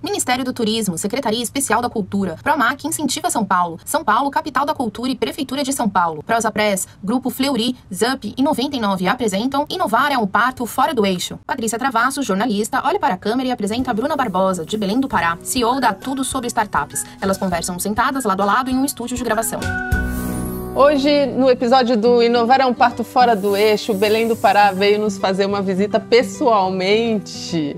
Ministério do Turismo, Secretaria Especial da Cultura, Promac incentiva São Paulo, capital da cultura e Prefeitura de São Paulo. Prosapress, Grupo Fleury, Zup e 99 apresentam Inovar é um parto fora do eixo. Patrícia Travassos, jornalista, olha para a câmera e apresenta a Bruna Barbosa, de Belém do Pará, CEO da Tudo Sobre Startups. Elas conversam sentadas lado a lado em um estúdio de gravação. Hoje, no episódio do Inovar é um parto fora do eixo, Belém do Pará veio nos fazer uma visita pessoalmente.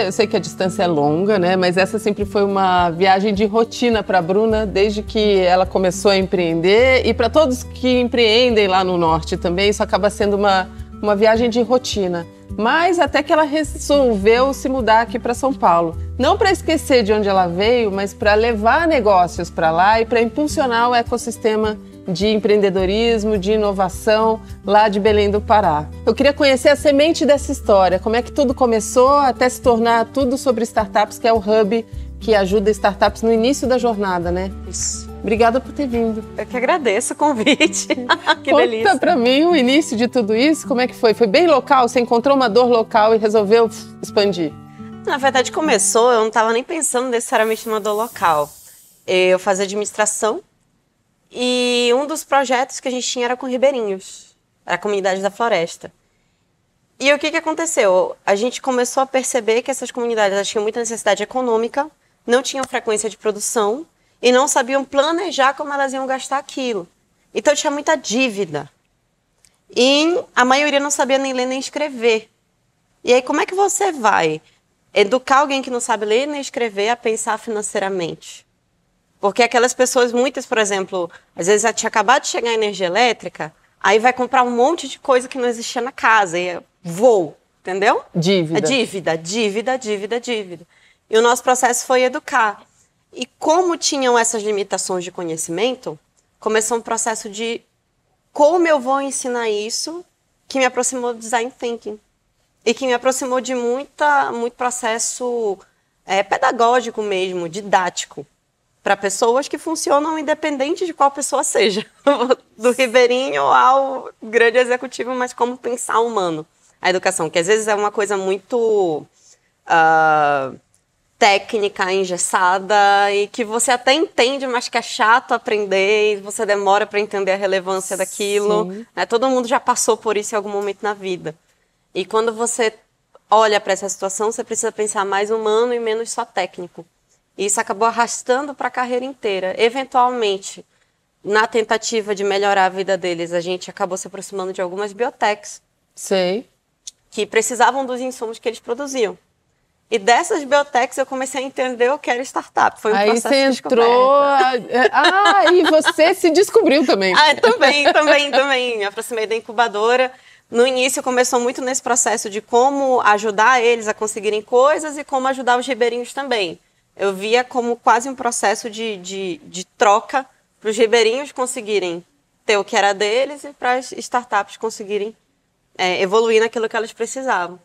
Eu sei que a distância é longa, né? Mas essa sempre foi uma viagem de rotina para a Bruna, desde que ela começou a empreender. E para todos que empreendem lá no norte também, isso acaba sendo uma viagem de rotina. Mas até que ela resolveu se mudar aqui para São Paulo. Não para esquecer de onde ela veio, mas para levar negócios para lá e para impulsionar o ecossistema de empreendedorismo, de inovação lá de Belém do Pará. Eu queria conhecer a semente dessa história, como é que tudo começou até se tornar Tudo Sobre Startups, que é o hub que ajuda startups no início da jornada, né? Isso. Obrigada por ter vindo. Eu que agradeço o convite. Que delícia. Conta pra mim o início de tudo isso, como é que foi? Foi bem local? Você encontrou uma dor local e resolveu expandir? Na verdade, começou, eu não estava nem pensando necessariamente numa dor local. Eu fazia administração e um dos projetos que a gente tinha era com ribeirinhos, era a comunidade da floresta. E o que aconteceu? A gente começou a perceber que essas comunidades tinham muita necessidade econômica, não tinham frequência de produção, e não sabiam planejar como elas iam gastar aquilo. Então tinha muita dívida. E a maioria não sabia nem ler nem escrever. E aí como é que você vai educar alguém que não sabe ler nem escrever a pensar financeiramente? Porque aquelas pessoas, muitas, por exemplo, às vezes já tinha acabado de chegar a energia elétrica, aí vai comprar um monte de coisa que não existia na casa, e voo, entendeu? Dívida. Dívida. E o nosso processo foi educar. E como tinham essas limitações de conhecimento, começou um processo de como eu vou ensinar isso, que me aproximou do design thinking. E que me aproximou de muito processo pedagógico mesmo, didático, para pessoas que funcionam independente de qual pessoa seja. Do ribeirinho ao grande executivo, mas como pensar humano. A educação, que às vezes é uma coisa muito técnica, engessada, e que você até entende, mas que é chato aprender, e você demora para entender a relevância daquilo. Né? Todo mundo já passou por isso em algum momento na vida. E quando você olha para essa situação, você precisa pensar mais humano e menos só técnico. E isso acabou arrastando para a carreira inteira. Eventualmente, na tentativa de melhorar a vida deles, a gente acabou se aproximando de algumas biotechs. Sei. Que precisavam dos insumos que eles produziam. E dessas biotechs eu comecei a entender o que era startup. Foi um processo de descoberta. Aí você entrou... e você se descobriu também. Também. Me aproximei da incubadora. No início começou muito nesse processo de como ajudar eles a conseguirem coisas e como ajudar os ribeirinhos também. Eu via como quase um processo de troca para os ribeirinhos conseguirem ter o que era deles e para as startups conseguirem evoluir naquilo que elas precisavam.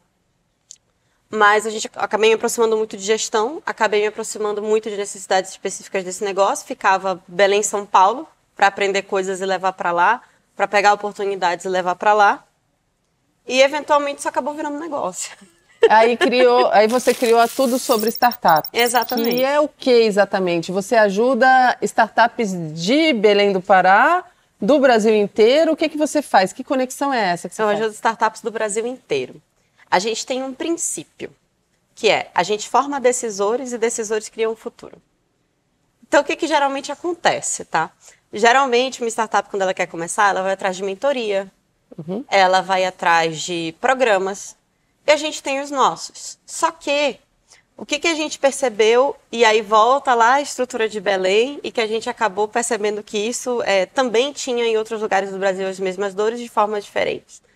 Mas a gente acabei me aproximando muito de gestão, acabei me aproximando muito de necessidades específicas desse negócio. Ficava Belém, São Paulo, para aprender coisas e levar para lá, para pegar oportunidades e levar para lá. E, eventualmente, isso acabou virando negócio. Aí você criou a Tudo Sobre Startup. Exatamente. Que é o que exatamente? Você ajuda startups de Belém do Pará, do Brasil inteiro. O que você faz? Que conexão é essa que você faz? Eu ajudo startups do Brasil inteiro. A gente tem um princípio, que é a gente forma decisores e decisores criam o futuro. Então, o que geralmente acontece, tá? Geralmente, uma startup, quando ela quer começar, ela vai atrás de mentoria, ela vai atrás de programas, e a gente tem os nossos. Só que, o que a gente percebeu, e aí volta lá a estrutura de Belém, e que a gente acabou percebendo que isso também tinha em outros lugares do Brasil as mesmas dores de formas diferentes.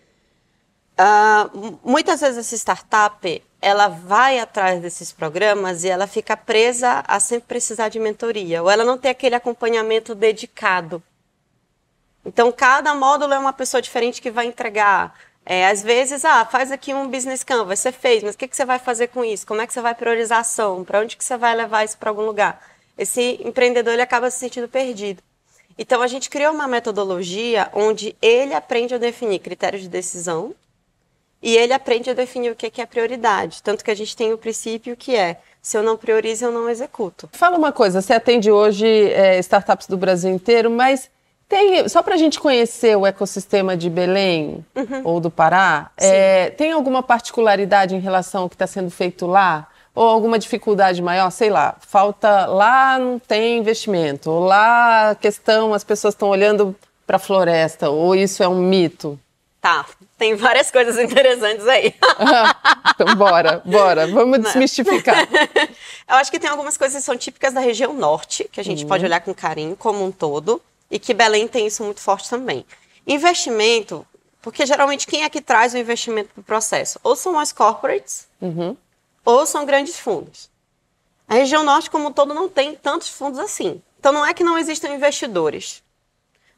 Muitas vezes essa startup, ela vai atrás desses programas e ela fica presa a sempre precisar de mentoria, ou ela não tem aquele acompanhamento dedicado. Então, cada módulo é uma pessoa diferente que vai entregar. Às vezes, faz aqui um business canvas, você fez, mas o que você vai fazer com isso? Como é que você vai priorizar a ação? Para onde que você vai levar isso para algum lugar? Esse empreendedor, ele acaba se sentindo perdido. Então, a gente criou uma metodologia onde ele aprende a definir critérios de decisão, e ele aprende a definir o que é prioridade. Tanto que a gente tem o princípio que Se eu não priorizo, eu não executo. Fala uma coisa, você atende hoje startups do Brasil inteiro, mas só para a gente conhecer o ecossistema de Belém ou do Pará, tem alguma particularidade em relação ao que está sendo feito lá? Ou alguma dificuldade maior? Sei lá, falta lá, não tem investimento, ou lá a questão, as pessoas estão olhando para a floresta, ou isso é um mito? Tá, tem várias coisas interessantes aí. Então bora, vamos desmistificar. Eu acho que tem algumas coisas que são típicas da região norte, que a gente pode olhar com carinho como um todo, e que Belém tem isso muito forte também. Investimento, porque geralmente quem é que traz o investimento para o processo? Ou são as corporates, ou são grandes fundos. A região norte como um todo não tem tantos fundos assim. Então não é que não existam investidores.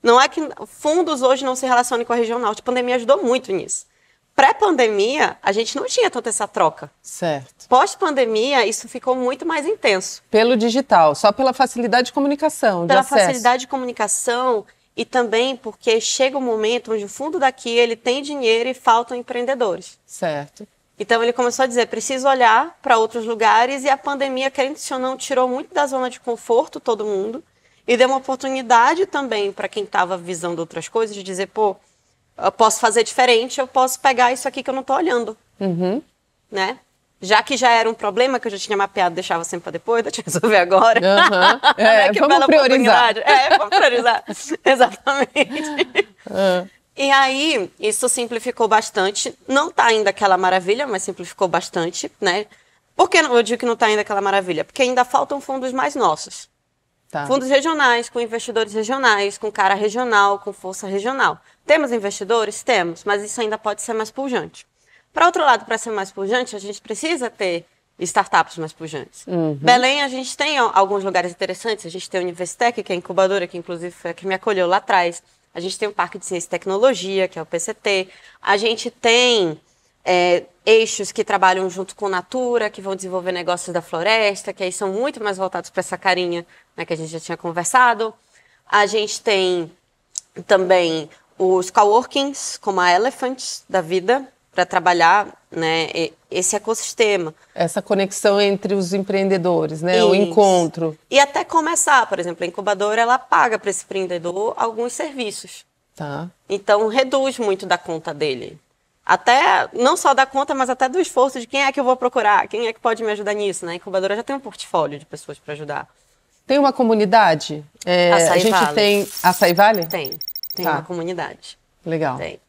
Não é que fundos hoje não se relacionem com a região norte. A pandemia ajudou muito nisso. Pré-pandemia, a gente não tinha tanta essa troca. Certo. Pós-pandemia, isso ficou muito mais intenso. Pelo digital, só pela facilidade de comunicação, Pela de acesso. facilidade de comunicação e também porque chega um momento onde o fundo daqui ele tem dinheiro e faltam empreendedores. Certo. Então ele começou a dizer, preciso olhar para outros lugares e a pandemia, querendo ou não, tirou muito da zona de conforto todo mundo. E deu uma oportunidade também para quem estava visando outras coisas, de dizer, pô, eu posso fazer diferente, eu posso pegar isso aqui que eu não estou olhando. Né? Já que já era um problema que eu já tinha mapeado, deixava sempre para depois, deixa eu resolver agora. Vamos priorizar. Vamos priorizar. Exatamente. E aí, isso simplificou bastante. Não está ainda aquela maravilha, mas simplificou bastante, né? Por que eu digo que não está ainda aquela maravilha? Porque ainda faltam fundos mais nossos. Tá. Fundos regionais, com investidores regionais, com cara regional, com força regional. Temos investidores? Temos, mas isso ainda pode ser mais pujante. Para outro lado, para ser mais pujante, a gente precisa ter startups mais pujantes. Belém, a gente tem alguns lugares interessantes. A gente tem a Universitec, que é a incubadora, que inclusive foi a que me acolheu lá atrás. A gente tem o Parque de Ciência e Tecnologia, que é o PCT. A gente tem eixos que trabalham junto com Natura, que vão desenvolver negócios da floresta, que aí são muito mais voltados para essa carinha, né, que a gente já tinha conversado. A gente tem também os coworkings, como a Elephant da vida, para trabalhar, né, esse ecossistema. Essa conexão entre os empreendedores, né? Isso. O encontro. E até começar, por exemplo, a incubadora, ela paga para esse empreendedor alguns serviços. Tá. Então, reduz muito da conta dele. Até, não só da conta, mas até do esforço de quem é que eu vou procurar, quem é que pode me ajudar nisso, né? A incubadora já tem um portfólio de pessoas para ajudar. Tem uma comunidade? A gente Vale. tem... Açaí Vale? Tem Tá. uma comunidade. Legal. Tem.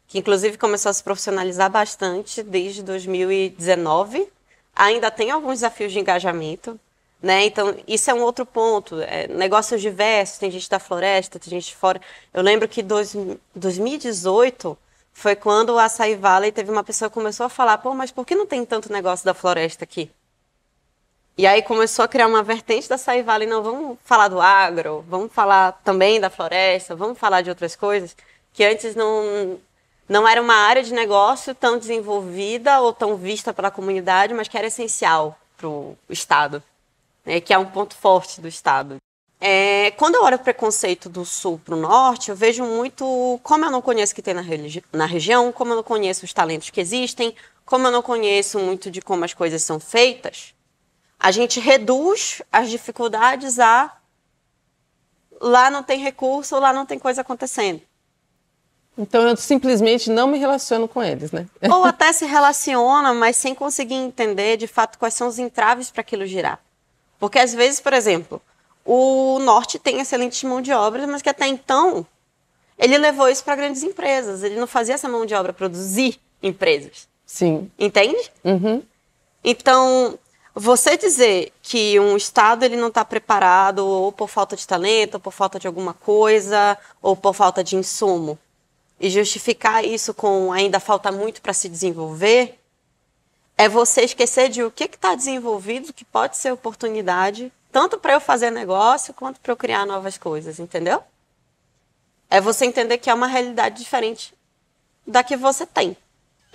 Que inclusive começou a se profissionalizar bastante desde 2019. Ainda tem alguns desafios de engajamento, né? Então, isso é um outro ponto. Negócios diversos, tem gente da floresta, tem gente de fora. Eu lembro que 2018 foi quando o Açaí Valley teve uma pessoa que começou a falar, pô, mas por que não tem tanto negócio da floresta aqui? E aí começou a criar uma vertente da Açaí Valley, não, vamos falar do agro, vamos falar também da floresta, vamos falar de outras coisas que antes não era uma área de negócio tão desenvolvida ou tão vista pela comunidade, mas que era essencial para o Estado, né, que é um ponto forte do Estado. Quando eu olho o preconceito do sul para o norte, eu vejo muito como eu não conheço o que tem na região, como eu não conheço os talentos que existem, como eu não conheço muito de como as coisas são feitas, a gente reduz as dificuldades a lá não tem recurso, lá não tem coisa acontecendo. Então eu simplesmente não me relaciono com eles, né? Ou até se relaciona, mas sem conseguir entender de fato quais são os entraves para aquilo girar. Porque às vezes, por exemplo, o norte tem excelente mão de obra, mas que até então ele levou isso para grandes empresas. Ele não fazia essa mão de obra produzir empresas. Sim. Entende? Então, você dizer que um Estado ele não está preparado ou por falta de talento, ou por falta de alguma coisa, ou por falta de insumo, e justificar isso com ainda falta muito para se desenvolver, é você esquecer de o que está desenvolvido, que pode ser oportunidade, tanto para eu fazer negócio, quanto para eu criar novas coisas, entendeu? É você entender que é uma realidade diferente da que você tem.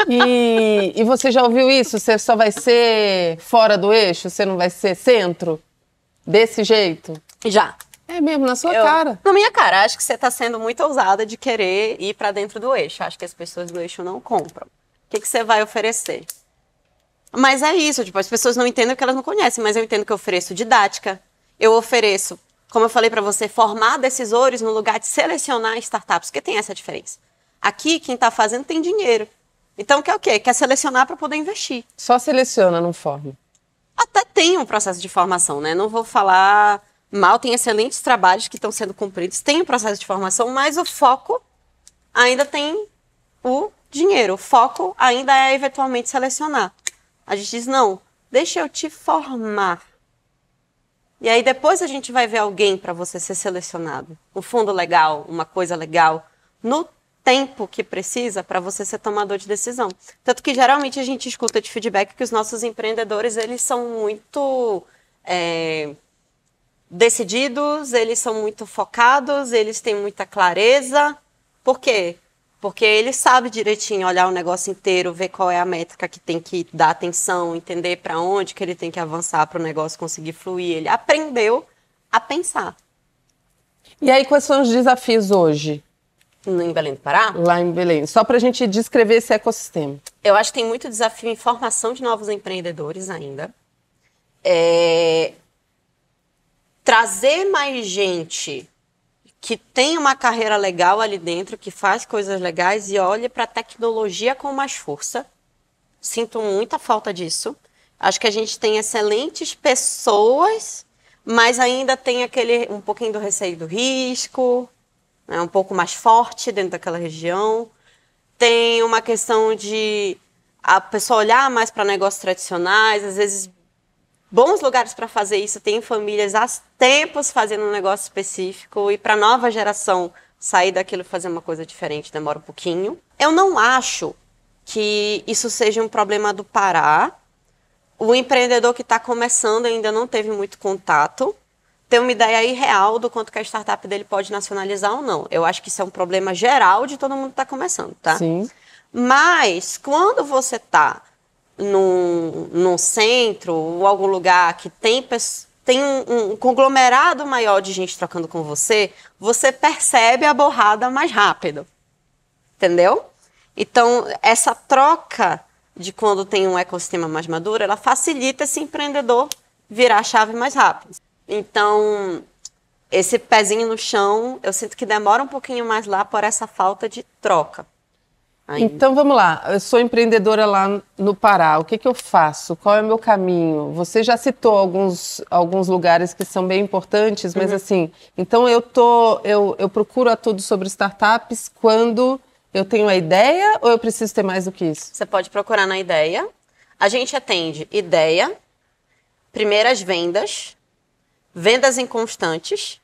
E você já ouviu isso? Você só vai ser fora do eixo? Você não vai ser centro? Desse jeito? Já. É mesmo, na sua cara. Na minha cara. Acho que você está sendo muito ousada de querer ir para dentro do eixo. Acho que as pessoas do eixo não compram. O que você vai oferecer? Mas é isso, tipo, as pessoas não entendem o que elas não conhecem, mas eu entendo que eu ofereço didática, eu ofereço, como eu falei para você, formar decisores no lugar de selecionar startups, porque tem essa diferença. Aqui, quem está fazendo tem dinheiro. Então, quer o quê? Quer selecionar para poder investir. Só seleciona, não forma. Até tem um processo de formação, né? Não vou falar mal, tem excelentes trabalhos que estão sendo cumpridos, tem um processo de formação, mas o foco ainda tem o dinheiro. O foco ainda é eventualmente selecionar. A gente diz, não, deixa eu te formar. E aí depois a gente vai ver alguém para você ser selecionado. Um fundo legal, uma coisa legal, no tempo que precisa para você ser tomador de decisão. Tanto que geralmente a gente escuta de feedback que os nossos empreendedores, eles são muito decididos, eles são muito focados, eles têm muita clareza. Por quê? Porque ele sabe direitinho olhar o negócio inteiro, ver qual é a métrica que tem que dar atenção, entender para onde que ele tem que avançar para o negócio conseguir fluir. Ele aprendeu a pensar. E aí, quais são os desafios hoje? Em Belém do Pará? Lá em Belém. Só para a gente descrever esse ecossistema. Eu acho que tem muito desafio em formação de novos empreendedores ainda. Trazer mais gente que tem uma carreira legal ali dentro, que faz coisas legais e olhe para a tecnologia com mais força. Sinto muita falta disso. Acho que a gente tem excelentes pessoas, mas ainda tem um pouquinho do receio do risco, né, um pouco mais forte dentro daquela região. Tem uma questão de a pessoa olhar mais para negócios tradicionais, às vezes bons lugares para fazer isso, tem famílias há tempos fazendo um negócio específico e para a nova geração sair daquilo e fazer uma coisa diferente demora um pouquinho. Eu não acho que isso seja um problema do Pará. O empreendedor que está começando ainda não teve muito contato, tem uma ideia aí real do quanto que a startup dele pode nacionalizar ou não. Eu acho que isso é um problema geral de todo mundo que está começando, tá? Sim. Mas quando você está num centro ou algum lugar que tem um conglomerado maior de gente trocando com você, você percebe a borrada mais rápido. Entendeu? Então, essa troca de quando tem um ecossistema mais maduro, ela facilita esse empreendedor virar a chave mais rápido. Então, esse pezinho no chão, eu sinto que demora um pouquinho mais lá por essa falta de troca. Ainda. Então, vamos lá. Eu sou empreendedora lá no Pará. O que eu faço? Qual é o meu caminho? Você já citou alguns lugares que são bem importantes, mas assim, então eu procuro a tudo sobre startups quando eu tenho a ideia ou eu preciso ter mais do que isso? Você pode procurar na ideia. A gente atende ideia, primeiras vendas, vendas inconstantes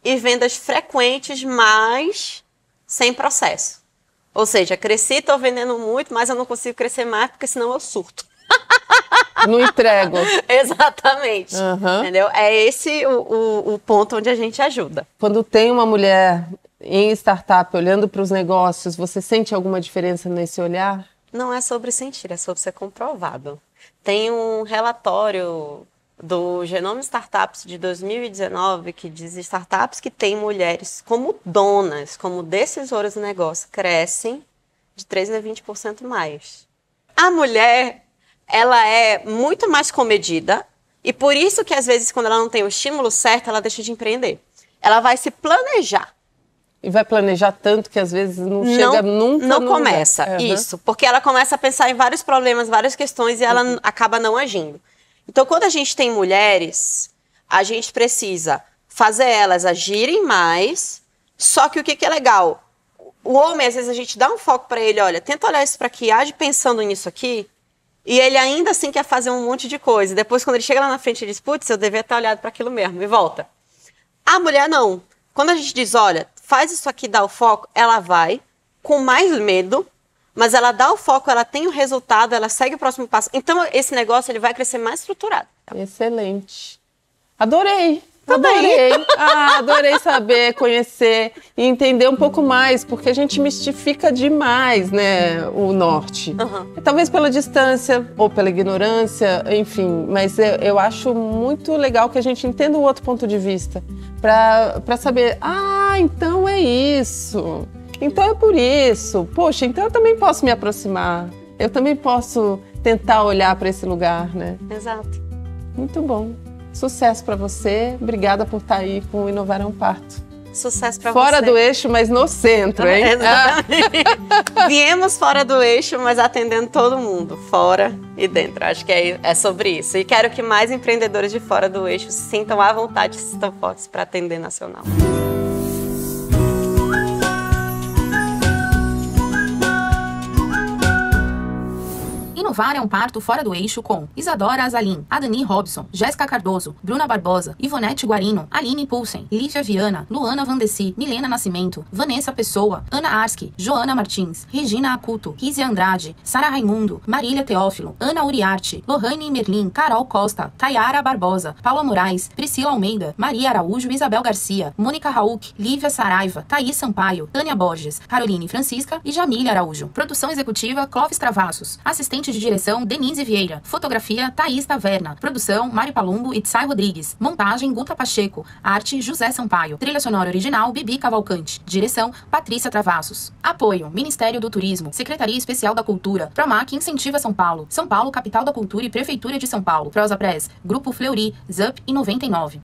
e vendas frequentes, mas sem processo. Ou seja, cresci, estou vendendo muito, mas eu não consigo crescer mais porque senão eu surto. Não entrego. Exatamente. Entendeu? É esse o ponto onde a gente ajuda. Quando tem uma mulher em startup olhando para os negócios, você sente alguma diferença nesse olhar? Não é sobre sentir, é sobre ser comprovado. Tem um relatório do Genome Startups de 2019 que diz que startups que têm mulheres como donas, como decisoras do negócio, crescem de 13% a 20% mais. A mulher, ela é muito mais comedida e por isso que às vezes quando ela não tem o estímulo certo, ela deixa de empreender. Ela vai se planejar. E vai planejar tanto que às vezes não chega nunca. Não começa, isso. Porque ela começa a pensar em vários problemas, várias questões e ela acaba não agindo. Então, quando a gente tem mulheres, a gente precisa fazer elas agirem mais, só que o que é legal? O homem, às vezes, a gente dá um foco para ele, olha, tenta olhar isso para aqui, age pensando nisso aqui, e ele ainda assim quer fazer um monte de coisa. Depois, quando ele chega lá na frente, ele diz, putz, eu devia ter olhado para aquilo mesmo, e volta. A mulher, não. Quando a gente diz, olha, faz isso aqui, dá o foco, ela vai com mais medo, mas ela dá o foco, ela tem o resultado, ela segue o próximo passo. Então, esse negócio ele vai crescer mais estruturado. Excelente. Adorei. Adorei. Adorei saber, conhecer e entender um pouco mais, porque a gente mistifica demais, né, o norte. Talvez pela distância ou pela ignorância, enfim, mas eu acho muito legal que a gente entenda o outro ponto de vista, para saber, então é isso. Então é por isso. Poxa, então eu também posso me aproximar. Eu também posso tentar olhar para esse lugar, né? Exato. Muito bom. Sucesso para você. Obrigada por estar aí com o Inovar é um Parto. Sucesso para você. Fora do eixo, mas no centro, hein? Exatamente. Viemos fora do eixo, mas atendendo todo mundo, fora e dentro. Acho que é sobre isso. E quero que mais empreendedores de fora do eixo se sintam à vontade, se sintam fortes para atender nacional. Inovar é um parto fora do eixo com Isadora Azalim, Adani Robson, Jéssica Cardoso, Bruna Barbosa, Ivonete Guarino, Aline Pulsen, Lívia Viana, Luana Vandeci, Milena Nascimento, Vanessa Pessoa, Ana Arski, Joana Martins, Regina Acuto, Rizia Andrade, Sara Raimundo, Marília Teófilo, Ana Uriarte, Lohane Merlin, Carol Costa, Tayara Barbosa, Paula Moraes, Priscila Almeida, Maria Araújo, Isabel Garcia, Mônica Rauk, Lívia Saraiva, Thaís Sampaio, Tânia Borges, Caroline Francisca e Jamília Araújo. Produção executiva Clóvis Travassos. Assistente de direção Denise Vieira. Fotografia Thaís Taverna. Produção Mário Palumbo e Tsai Rodrigues. Montagem Guta Pacheco. Arte José Sampaio. Trilha sonora original Bibi Cavalcante. Direção Patrícia Travassos. Apoio Ministério do Turismo, Secretaria Especial da Cultura, Promac Incentiva São Paulo, São Paulo Capital da Cultura e Prefeitura de São Paulo, Prosa Press, Grupo Fleury, ZUP e 99.